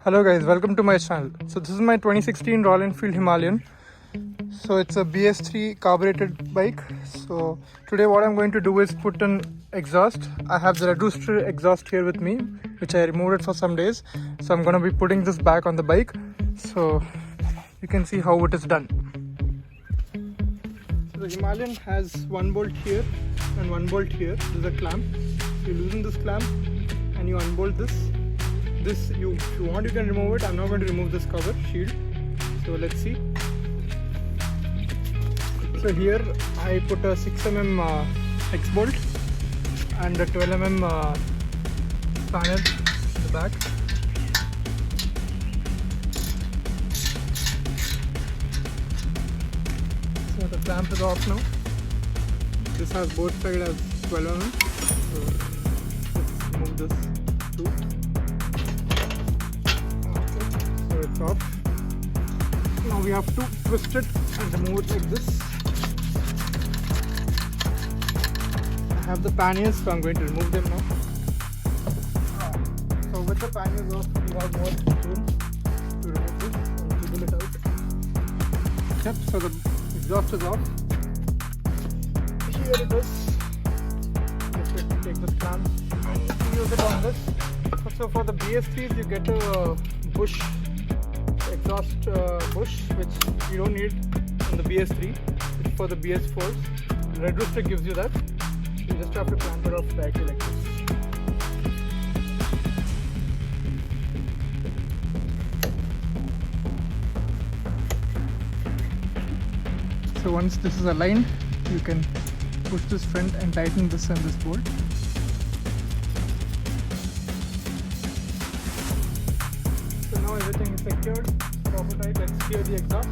Hello guys, welcome to my channel. So this is my 2016 Royal Enfield Himalayan. So it's a BS3 carbureted bike. So today what I'm going to do is put an exhaust. I have the Red Rooster exhaust here with me, which I removed it for some days. So I'm going to be putting this back on the bike. So you can see how it is done. So the Himalayan has one bolt here and one bolt here. This is a clamp. You loosen this clamp and you unbolt this. If you want, you can remove it. I'm not going to remove this cover shield. So let's see. So here I put a 6mm X bolt and a 12mm spanner in the back. So the clamp is off now. This has both sides as 12mm. So let's remove this too. So it's off. Now we have to twist it and remove it like this. I have the panniers, so I'm going to remove them now. So with the panniers off, we have more room to remove this and jiggle it out. Yep, so the exhaust is off. Here it is. Just take this clamp and use it on this. So for the BS3s, you get a bush, exhaust bush, which you don't need in the BS3. It's for the BS4s. The Red Rooster gives you that. You just have to clamp it off directly like this. So once this is aligned, you can push this front and tighten this and this bolt. So now everything is secured, proper tight. Let's clear the exhaust.